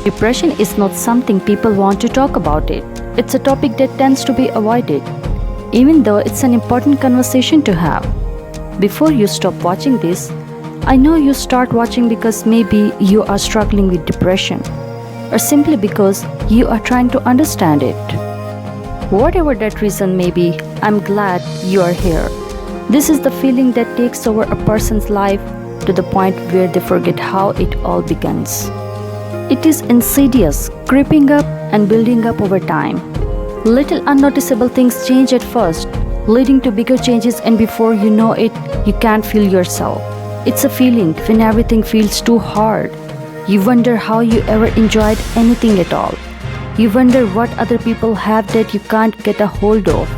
Depression is not something people want to talk about it. It's a topic that tends to be avoided, even though it's an important conversation to have. Before you stop watching this, I know you start watching because maybe you are struggling with depression, or simply because you are trying to understand it. Whatever that reason may be, I'm glad you are here. This is the feeling that takes over a person's life to the point where they forget how it all begins. It is insidious, creeping up and building up over time. Little unnoticeable things change at first, leading to bigger changes, and before you know it, you can't feel yourself. It's a feeling when everything feels too hard. You wonder how you ever enjoyed anything at all. You wonder what other people have that you can't get a hold of.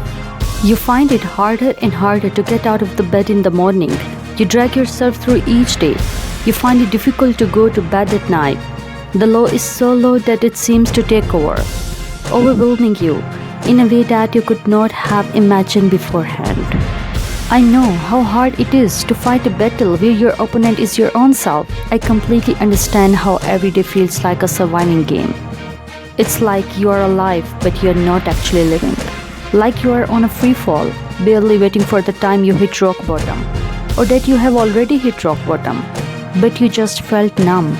You find it harder and harder to get out of the bed in the morning. You drag yourself through each day. You find it difficult to go to bed at night. The low is so low that it seems to take over, overwhelming you in a way that you could not have imagined beforehand. I know how hard it is to fight a battle where your opponent is your own self. I completely understand how every day feels like a surviving game. It's like you are alive, but you are not actually living. Like you are on a free fall, barely waiting for the time you hit rock bottom. Or that you have already hit rock bottom, but you just felt numb.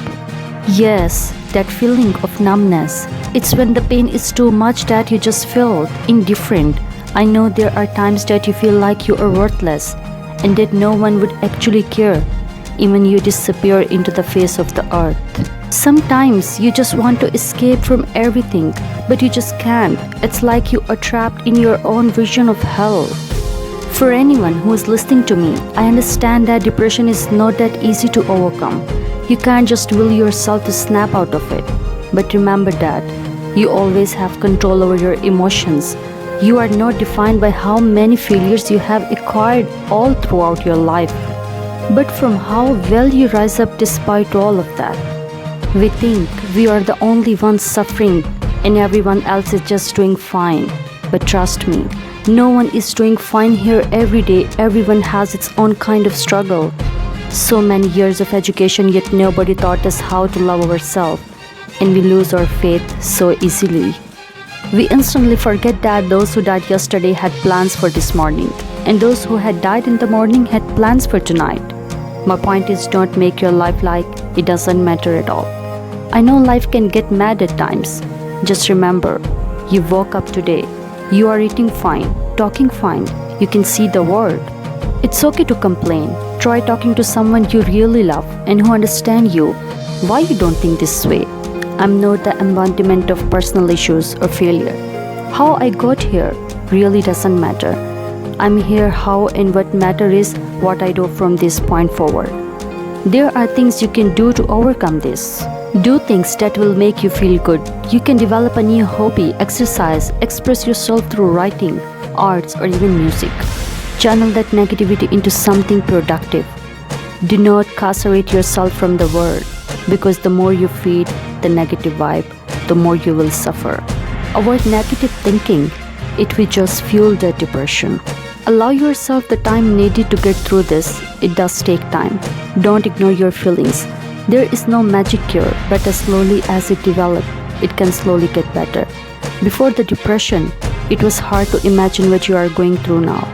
Yes, that feeling of numbness. It's when the pain is too much that you just feel indifferent. I know there are times that you feel like you are worthless and that no one would actually care, even you disappear into the face of the earth. Sometimes you just want to escape from everything, but you just can't. It's like you are trapped in your own vision of hell. For anyone who is listening to me, I understand that depression is not that easy to overcome. You can't just will yourself to snap out of it. But remember that you always have control over your emotions. You are not defined by how many failures you have acquired all throughout your life, but from how well you rise up despite all of that. We think we are the only ones suffering and everyone else is just doing fine. But trust me, no one is doing fine here every day. Everyone has its own kind of struggle. So many years of education, yet nobody taught us how to love ourselves, and we lose our faith so easily. We instantly forget that those who died yesterday had plans for this morning, and those who had died in the morning had plans for tonight. My point is, don't make your life like it doesn't matter at all. I know life can get mad at times. Just remember, you woke up today. You are eating fine, talking fine. You can see the world. It's okay to complain. Try talking to someone you really love and who understands you. Why you don't think this way? I'm not the embodiment of personal issues or failure. How I got here really doesn't matter. I'm here how and what matter is what I do from this point forward. There are things you can do to overcome this. Do things that will make you feel good. You can develop a new hobby, exercise, express yourself through writing, arts, or even music. Channel that negativity into something productive. Do not carcerate yourself from the world, because the more you feed the negative vibe, the more you will suffer. Avoid negative thinking. It will just fuel the depression. Allow yourself the time needed to get through this. It does take time. Don't ignore your feelings. There is no magic cure, but as slowly as it develops, it can slowly get better. Before the depression, it was hard to imagine what you are going through now.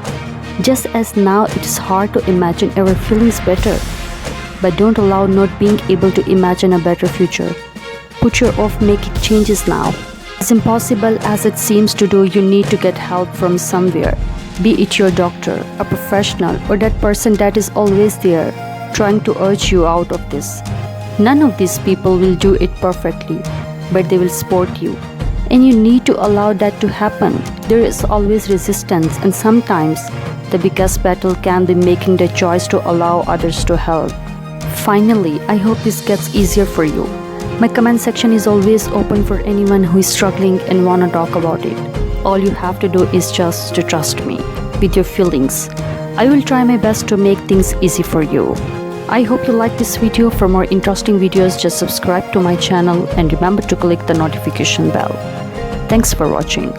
Just as now it is hard to imagine our feelings better. But don't allow not being able to imagine a better future. Put your off making changes now. As impossible as it seems to do, you need to get help from somewhere. Be it your doctor, a professional, or that person that is always there, trying to urge you out of this. None of these people will do it perfectly, but they will support you. And you need to allow that to happen. There is always resistance, and sometimes the biggest battle can be making the choice to allow others to help. Finally, I hope this gets easier for you. My comment section is always open for anyone who is struggling and wanna talk about it. All you have to do is just to trust me with your feelings. I will try my best to make things easy for you. I hope you like this video. For more interesting videos, just subscribe to my channel and remember to click the notification bell. Thanks for watching.